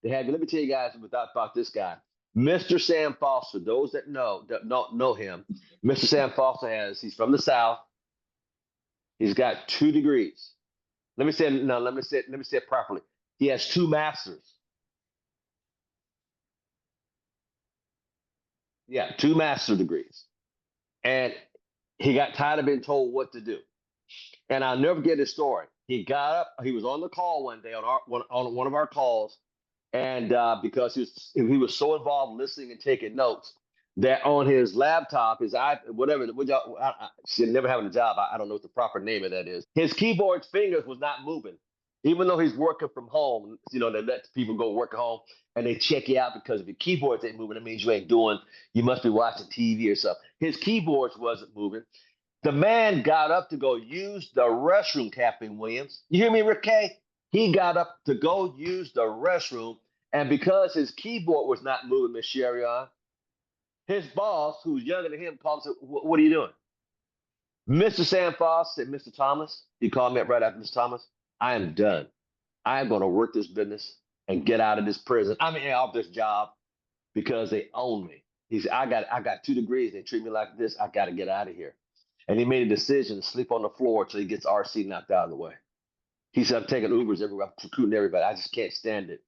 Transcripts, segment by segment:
They had. Let me tell you guys about this guy, Mr. Sam Foster. Those that don't know him, Mr. Sam Foster has. He's from the South. He's got 2 degrees. Let me say no. Let me say it properly. He has 2 masters. Yeah, 2 master degrees. And he got tired of being told what to do. And I'll never forget his story. He got up. He was on the call one day on one of our calls, and because he was so involved listening and taking notes that on his laptop, his iPad, whatever, she's never having a job. I don't know what the proper name of that is. His keyboard fingers was not moving, even though he's working from home. They let people go work at home and they check you out because if your keyboards ain't moving, it means you ain't doing. You must be watching TV or something. His keyboards wasn't moving. The man got up to go use the restroom, Captain Williams. You hear me, Rick K? He got up to go use the restroom, and because his keyboard was not moving, Miss Sherion, his boss, who's younger than him, called and said, "What are you doing?" Mr. Sam Foss said, "Mr. Thomas," he called me up right after, "Mr. Thomas, I am done. I am going to work this business and get out of this prison. I mean, off this job because they own me." He said, I got 2 degrees. They treat me like this. I got to get out of here. And he made a decision to sleep on the floor until he gets RC knocked out of the way. He said, "I'm taking Ubers everywhere. I'm recruiting everybody. I just can't stand it."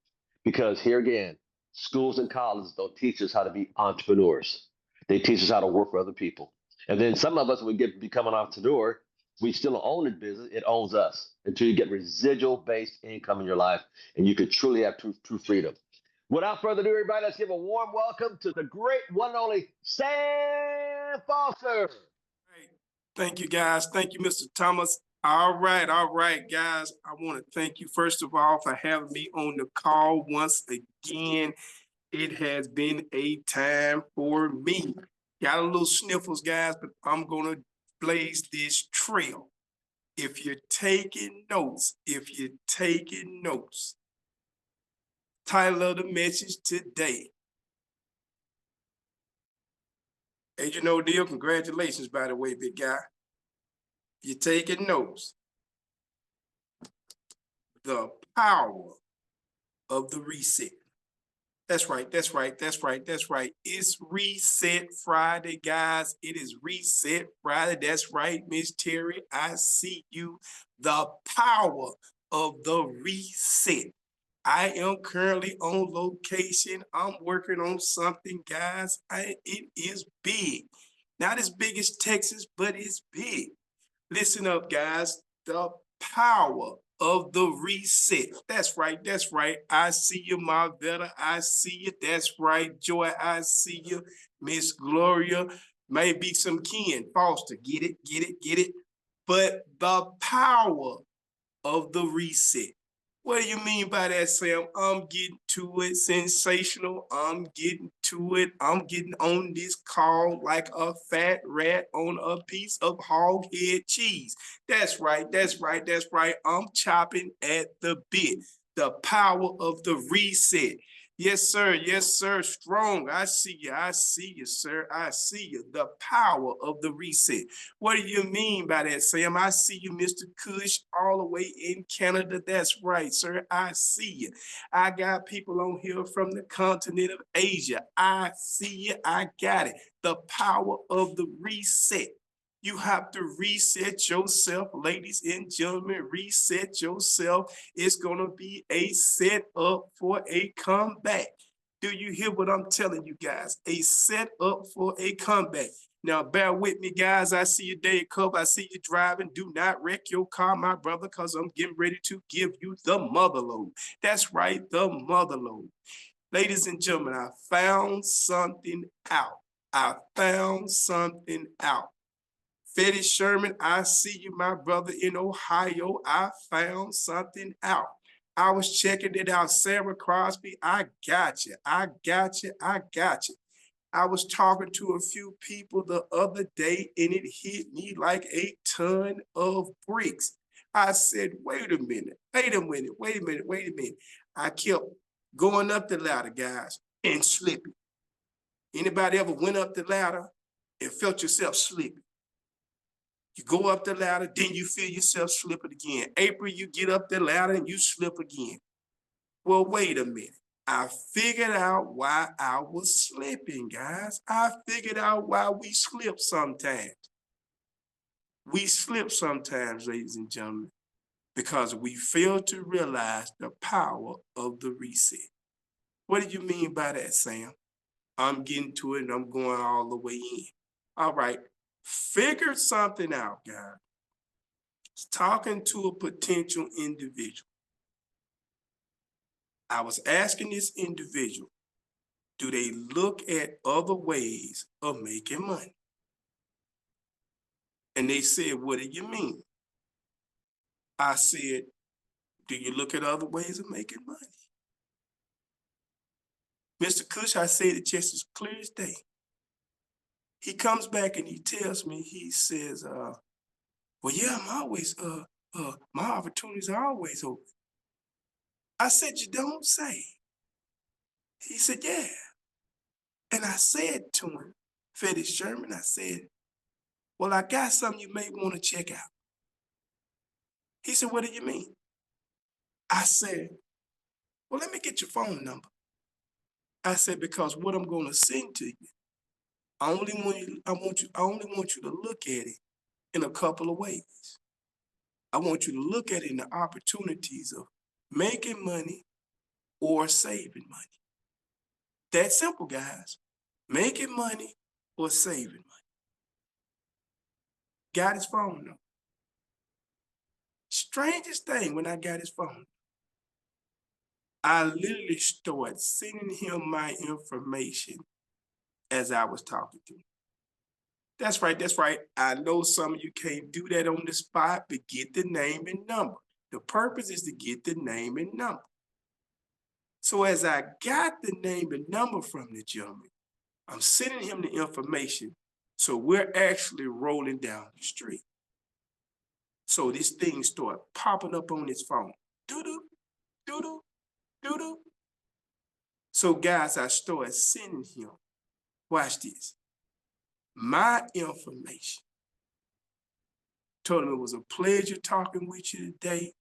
Because here again, schools and colleges don't teach us how to be entrepreneurs. They teach us how to work for other people. And then some of us, when we become an entrepreneur, we still own the business. It owns us until you get residual based income in your life and you can truly have true freedom. Without further ado, everybody, let's give a warm welcome to the great one and only Sam Foster. Hey, thank you, guys. Thank you, Mr. Thomas. All right, guys. I want to thank you, first of all, for having me on the call once again. It has been a time for me. Got a little sniffles, guys, but I'm going to blaze this trail. If you're taking notes, title of the message today. Agent O'Deal, congratulations, by the way, big guy. You're taking notes. The power of the reset. That's right. It's Reset Friday, guys. It is Reset Friday. That's right, Miss Terry. I see you. The power of the reset. I am currently on location. I'm working on something, guys. It is big. Not as big as Texas, but it's big. Listen up, guys. The power of the reset. That's right. I see you, Marvetta. I see you. That's right, Joy. I see you, Miss Gloria. Maybe some Ken Foster. Get it. But the power of the reset. What do you mean by that, Sam? I'm getting to it. Sensational. I'm getting to it. I'm getting on this call like a fat rat on a piece of hog head cheese. That's right. I'm chopping at the bit. The power of the reset. Yes, sir. Strong. I see you, sir. I see you. The power of the reset. What do you mean by that, Sam? I see you, Mr. Kush, all the way in Canada. That's right, sir. I see you. I got people on here from the continent of Asia. I see you. I got it. The power of the reset. You have to reset yourself, ladies and gentlemen. Reset yourself. It's going to be a setup for a comeback. Do you hear what I'm telling you guys? A setup for a comeback. Now, bear with me, guys. I see you, Dave Cub. I see you driving. Do not wreck your car, my brother, because I'm getting ready to give you the mother load. That's right, the mother load. Ladies and gentlemen, I found something out. Fetty Sherman, I see you, my brother in Ohio. I found something out. I was checking it out. Sarah Crosby, I got you. I was talking to a few people the other day and it hit me like a ton of bricks. I said, wait a minute. I kept going up the ladder, guys, and slipping. Anybody ever went up the ladder and felt yourself slipping? You go up the ladder, then you feel yourself slipping again. April, you get up the ladder and you slip again. Well, wait a minute. I figured out why I was slipping, guys. I figured out why we slip sometimes. We slip sometimes, ladies and gentlemen, because we fail to realize the power of the reset. What do you mean by that, Sam? I'm getting to it and I'm going all the way in. All right. Figure something out, guys. Talking to a potential individual. I was asking this individual, do they look at other ways of making money? And they said, what do you mean? I said, do you look at other ways of making money? Mr. Cush, I said it just as clear as day. He comes back and he tells me, he says, well, yeah, my opportunities are always open. I said, you don't say. He said, yeah. And I said to him, Fetish Sherman, I said, well, I got something you may want to check out. He said, what do you mean? I said, well, let me get your phone number. I said, because what I'm going to send to you, I only want you to look at it in a couple of ways. I want you to look at it in the opportunities of making money or saving money. That's simple, guys. Making money or saving money. Got his phone number. Strangest thing, when I got his phone, I literally started sending him my information as I was talking to him. That's right, that's right. I know some of you can't do that on the spot, but get the name and number. The purpose is to get the name and number. So as I got the name and number from the gentleman, I'm sending him the information. So we're actually rolling down the street. So this thing started popping up on his phone. Doo-doo, doo-doo, doo-doo. So guys, I started sending him, watch this, my information. Told him it was a pleasure talking with you today.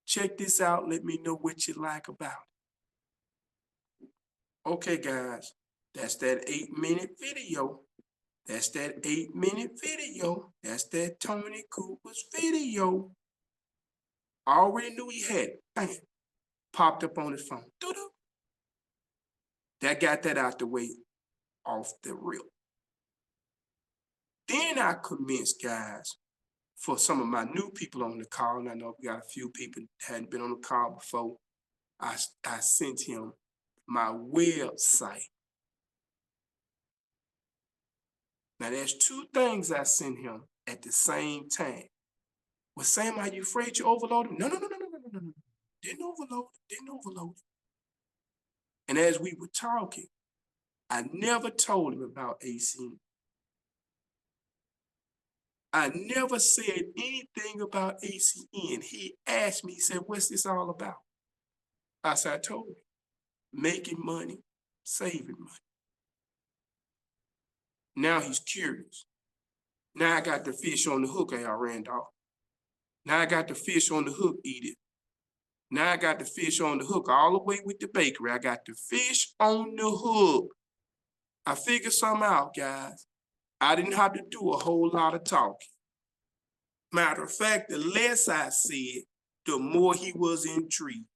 Check this out. Let me know what you like about it. Okay, guys, that's that 8-minute video. That's that 8-minute video. That's that Tony Cooper's video. I already knew he had it. Bam. Popped up on his phone. Doo-doo. That got that out the way off the rip. Then I commenced, guys, for some of my new people on the call, and I know we got a few people that hadn't been on the call before, I sent him my website. Now, there's two things I sent him at the same time. Well, Sam, are you afraid you overloaded? No. Didn't overload it. And as we were talking, I never told him about ACN. I never said anything about ACN. He asked me, he said, what's this all about? I said, I told him, making money, saving money. Now he's curious. Now I got the fish on the hook, Al Randolph. Now I got the fish on the hook, Edith. Now I got the fish on the hook all the way with the bakery. I got the fish on the hook. I figured something out, guys. I didn't have to do a whole lot of talking. Matter of fact, the less I said, the more he was intrigued.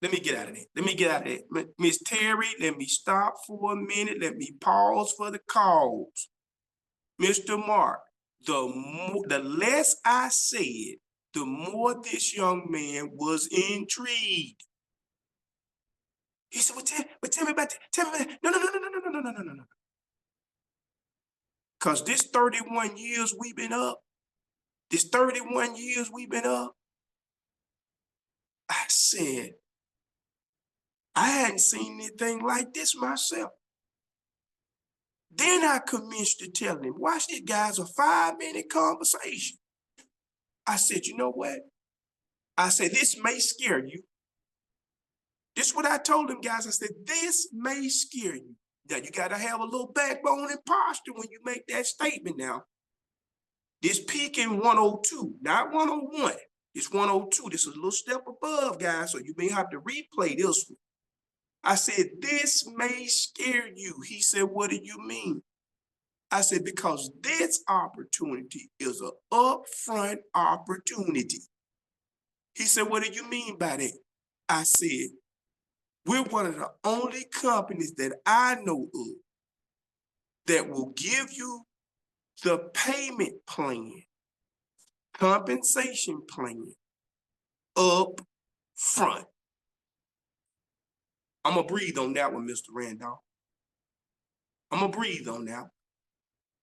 Let me get out of that. Miss Terry, let me stop for a minute. Let me pause for the calls. Mr. Mark, the less I said, the more this young man was intrigued. He said, well, tell me about that. Tell me about that. No. Because this 31 years we've been up, I said, I hadn't seen anything like this myself. Then I commenced to tell him, watch this, guys, a 5-minute conversation. I said, you know what? I said, this may scare you. This is what I told them, guys. I said, this may scare you. Now, you got to have a little backbone and posture when you make that statement now. This peak in 102, not 101. It's 102. This is a little step above, guys, so you may have to replay this one. I said, this may scare you. He said, what do you mean? I said, because this opportunity is an upfront opportunity. He said, what do you mean by that? I said, we're one of the only companies that I know of that will give you the payment plan, compensation plan up front. I'm going to breathe on that one, Mr. Randolph. I'm going to breathe on that.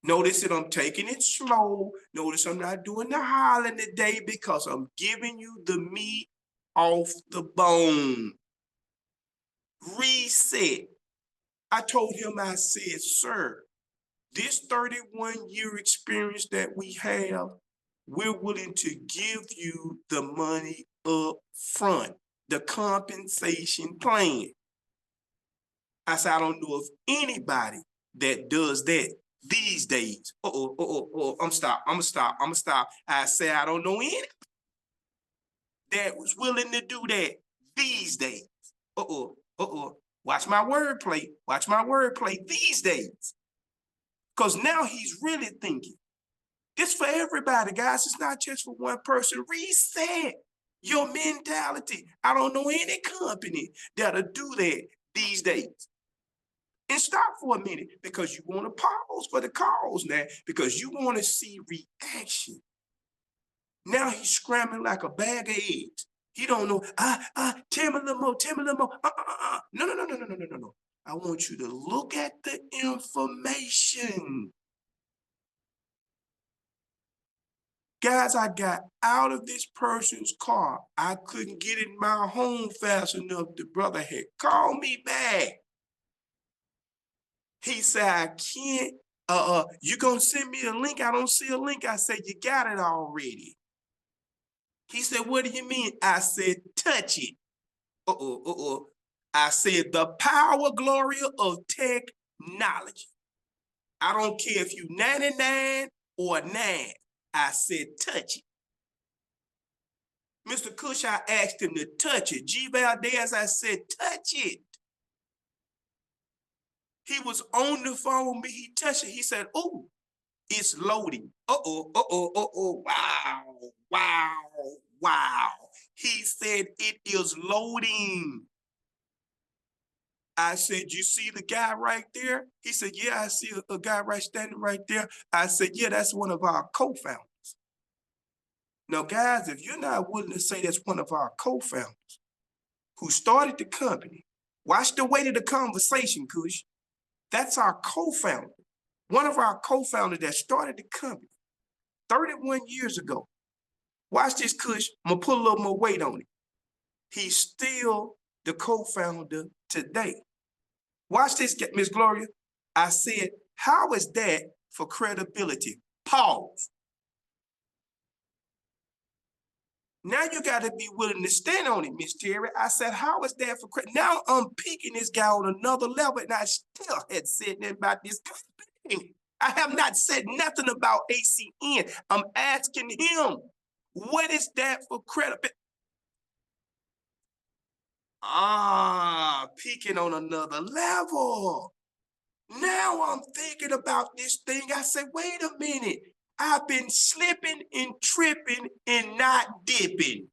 Notice that I'm taking it slow. Notice I'm not doing the hollering today because I'm giving you the meat off the bone. Reset. I told him, I said, sir, this 31-year experience that we have, we're willing to give you the money up front, the compensation plan. I said, I don't know of anybody that does that these days. I'm gonna stop. I said, I don't know any that was willing to do that these days. Watch my wordplay. Watch my wordplay these days. Because now he's really thinking. This for everybody, guys. It's not just for one person. Reset your mentality. I don't know any company that'll do that these days. And stop for a minute because you want to pause for the cause now because you want to see reaction. Now he's scrambling like a bag of eggs. He don't know, tell me a little more. No. I want you to look at the information. Guys, I got out of this person's car. I couldn't get in my home fast enough. The brother had called me back. He said, I can't, you gonna send me a link? I don't see a link. I said, you got it already. He said, what do you mean? I said, touch it. I said, the power, Gloria, of technology. I don't care if you 99 or 9. I said, touch it. Mr. Cush, I asked him to touch it. G. Valdez, I said, touch it. He was on the phone with me. He touched it. He said, oh, it's loading. Wow. He said, it is loading. I said, you see the guy right there? He said, yeah, I see a guy standing right there. I said, yeah, that's one of our co-founders. Now, guys, if you're not willing to say that's one of our co-founders who started the company, watch the weight of the conversation, Kush. That's our co-founder, one of our co-founders that started the company 31 years ago. Watch this, Kush. I'm going to put a little more weight on it. He's still the co-founder today. Watch this, Miss Gloria. I said, how is that for credibility? Pause. Now you got to be willing to stand on it, Miss Terry. I said, how is that for credit? Now I'm picking this guy on another level, and I still had said nothing about this company. I have not said nothing about ACN. I'm asking him, what is that for credibility? Peaking on another level. Now I'm thinking about this thing. I said, wait a minute. I've been slipping and tripping and not dipping.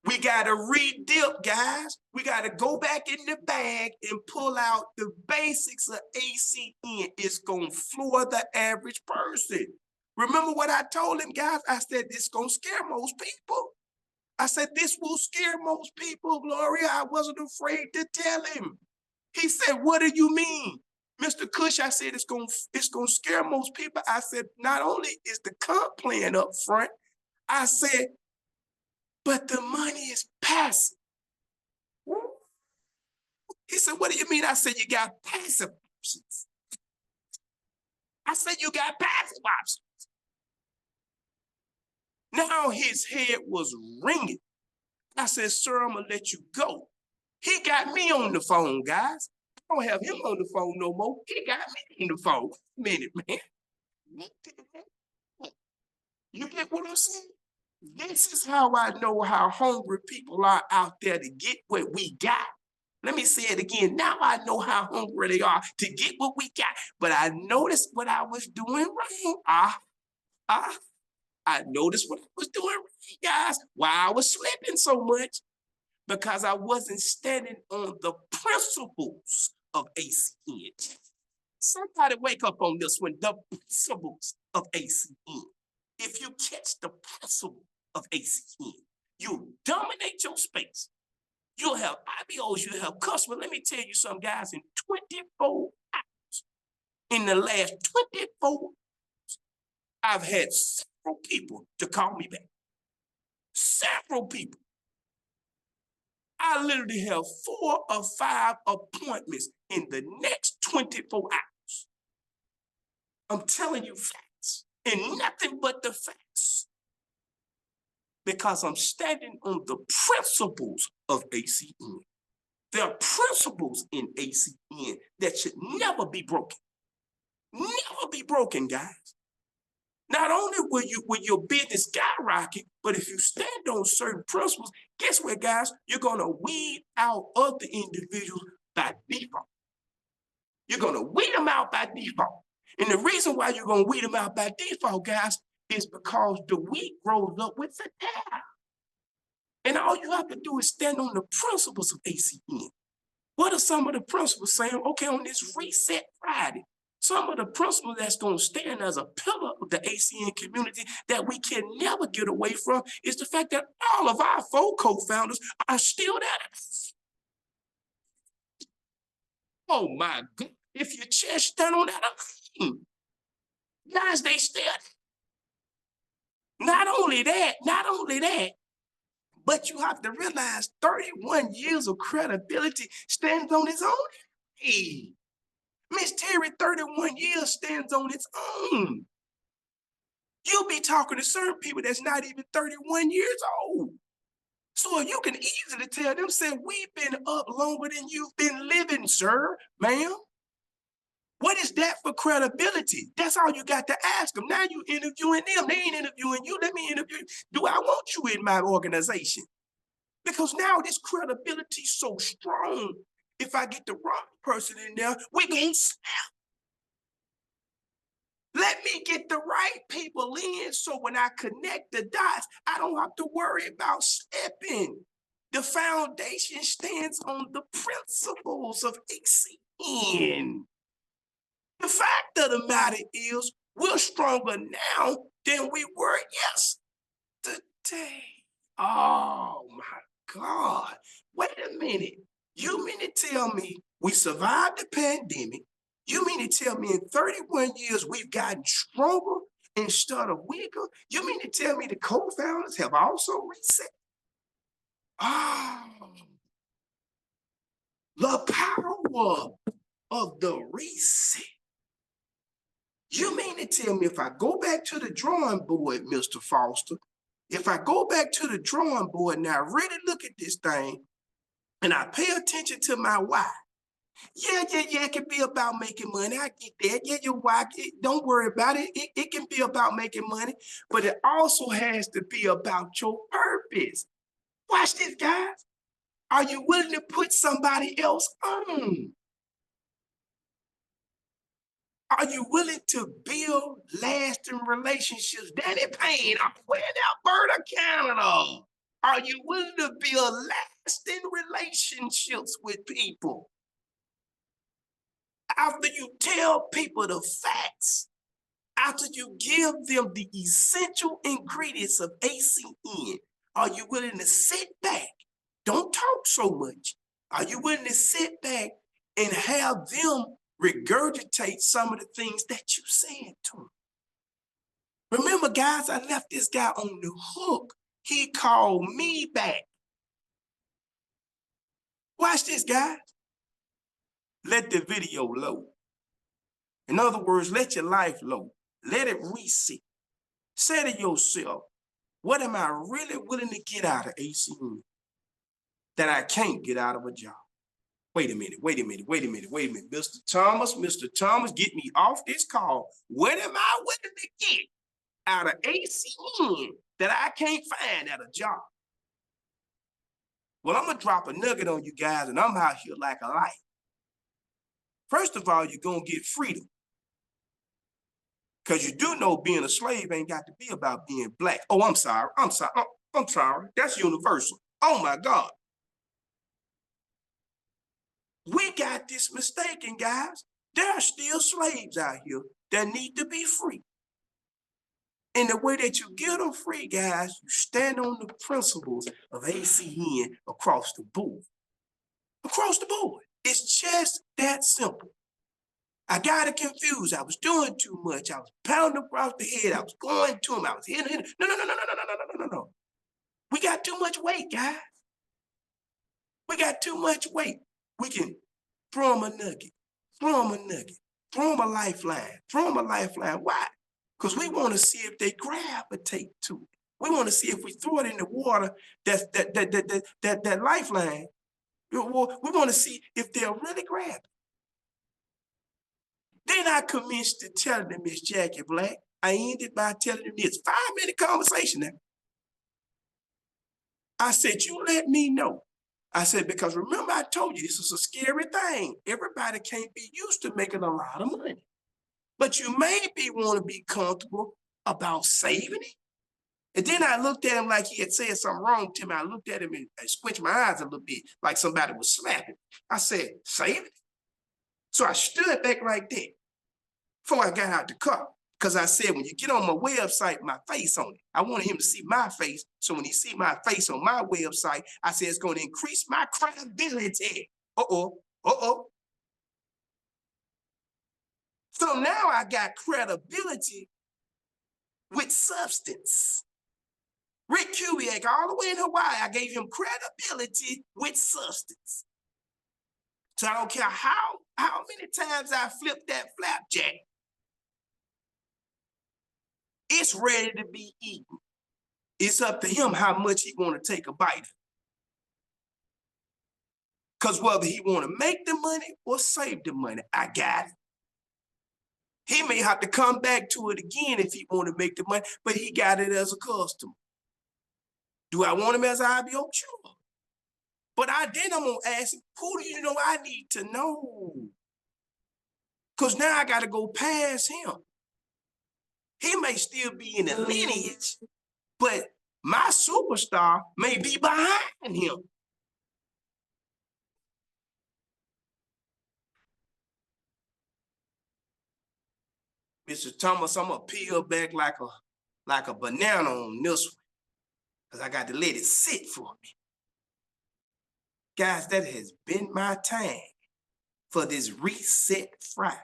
We got to re-dip, guys. We got to go back in the bag and pull out the basics of ACN. It's going to floor the average person. Remember what I told him, guys? I said, this going to scare most people. I said, this will scare most people, Gloria. I wasn't afraid to tell him. He said, what do you mean? Mr. Cush, I said, it's gonna scare most people. I said, not only is the comp plan up front, I said, but the money is passive. He said, what do you mean? I said, you got passive options. I said, you got passive options. Now his head was ringing. I said, sir, I'm gonna let you go. He got me on the phone, guys. I don't have him on the phone no more. He got me on the phone. Wait a minute, man. You get what I'm saying? This is how I know how hungry people are out there to get what we got. Let me say it again. Now I know how hungry they are to get what we got. But I noticed what I was doing wrong. I noticed what I was doing wrong, guys. Why I was slipping so much. Because I wasn't standing on the principles of ACN. Somebody wake up on this one, the principles of ACN. If you catch the principle of ACN, you'll dominate your space. You'll have IBOs, you'll have customers. Let me tell you something, guys, in 24 hours, in the last 24 hours, I've had several people to call me back. Several people. I literally have 4 or 5 appointments in the next 24 hours. I'm telling you facts and nothing but the facts. Because I'm standing on the principles of ACN. There are principles in ACN that should never be broken. Never be broken, guys. Not only will your business skyrocket, but if you stand on certain principles, guess what, guys? You're going to weed out other individuals by default. You're going to weed them out by default. And the reason why you're going to weed them out by default, guys, is because the wheat grows up with the tare. And all you have to do is stand on the principles of ACN. What are some of the principles, Sam? Okay, on this Reset Friday, some of the principles that's going to stand as a pillar of the ACN community that we can never get away from is the fact that all of our 4 co-founders are still there. Oh my God. If your chest stand on that, guys, they still. Not only that, but you have to realize 31 years of credibility stands on its own. Hey. Miss Terry, 31 years stands on its own. You'll be talking to certain people that's not even 31 years old. So you can easily tell them, say, we've been up longer than you've been living, sir, ma'am. What is that for credibility? That's all you got to ask them. Now you interviewing them. They ain't interviewing you. Let me interview you. Do I want you in my organization? Because now this credibility is so strong. If I get the wrong person in there, we're going to snap. Let me get the right people in so when I connect the dots, I don't have to worry about slipping. The foundation stands on the principles of ACN. The fact of the matter is, we're stronger now than we were yesterday. Oh my God. Wait a minute. You mean to tell me we survived the pandemic? You mean to tell me in 31 years we've gotten stronger instead of weaker? You mean to tell me the co-founders have also reset? Oh, the power of the reset. You mean to tell me if I go back to the drawing board, Mr. Foster, if I go back to the drawing board and I really look at this thing and I pay attention to my why, yeah, it can be about making money. I get that. Yeah, your why, don't worry about it. It can be about making money, but it also has to be about your purpose. Watch this, guys. Are you willing to put somebody else on? Are you willing to build lasting relationships? Danny Payne, I'm in Alberta, Canada. Are you willing to build lasting relationships with people? After you tell people the facts, after you give them the essential ingredients of ACN, are you willing to sit back? Don't talk so much. Are you willing to sit back and have them regurgitate some of the things that you said to them? Remember, guys, I left this guy on the hook. He called me back. Watch this, guys. Let the video load. In other words, let your life load. Let it reset. Say to yourself, what am I really willing to get out of ACN that I can't get out of a job? Wait a minute. Mr. Thomas, get me off this call. What am I willing to get out of ACN that I can't find at a job? Well, I'm gonna drop a nugget on you guys, and I'm out here like a light. First of all, you're gonna get freedom. Because you do know being a slave ain't got to be about being black. Oh, I'm sorry. I'm sorry. I'm sorry. That's universal. Oh my God. We got this mistaken, guys. There are still slaves out here that need to be free. And the way that you get them free, guys, you stand on the principles of ACN across the board. Across the board. It's just that simple. I got it confused. I was doing too much. I was pounding across the head. I was going to him. I was hitting him. No. No. We got too much weight, guys. We got too much weight. We can throw him a nugget, throw him a nugget, throw him a lifeline, throw him a lifeline. Why? Because we want to see if they gravitate to it. We want to see if we throw it in the water, that lifeline. We want to see if they'll really grab it. Then I commenced to telling them, Miss Jackie Black, I ended by telling them this 5-minute conversation now. I said, you let me know. I said, because remember I told you this is a scary thing. Everybody can't be used to making a lot of money. But you maybe want to be comfortable about saving it. And then I looked at him like he had said something wrong to me. I looked at him and squinched my eyes a little bit, like somebody was slapping. I said, save it? So I stood back like that before I got out the car. Because I said, when you get on my website, my face on it. I wanted him to see my face. So when he see my face on my website, I said, it's going to increase my credibility. So now I got credibility with substance. Rick Kubiak, all the way in Hawaii, I gave him credibility with substance. So I don't care how many times I flipped that flapjack. It's ready to be eaten. It's up to him how much he want to take a bite. Because whether he want to make the money or save the money, I got it. He may have to come back to it again if he want to make the money, but he got it as a customer. Do I want him as IBO? Sure. But I'm going to ask him, who do you know I need to know? Because now I got to go past him. He may still be in the lineage, but my superstar may be behind him. Mr. Thomas, I'm gonna peel back like a banana on this one, because I got to let it sit for me. Guys, that has been my time for this Reset Friday.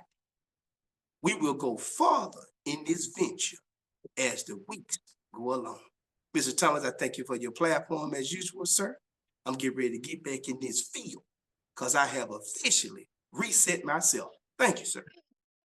We will go farther in this venture as the weeks go along. Mr. Thomas, I thank you for your platform as usual, sir. I'm getting ready to get back in this field because I have officially reset myself. Thank you, sir.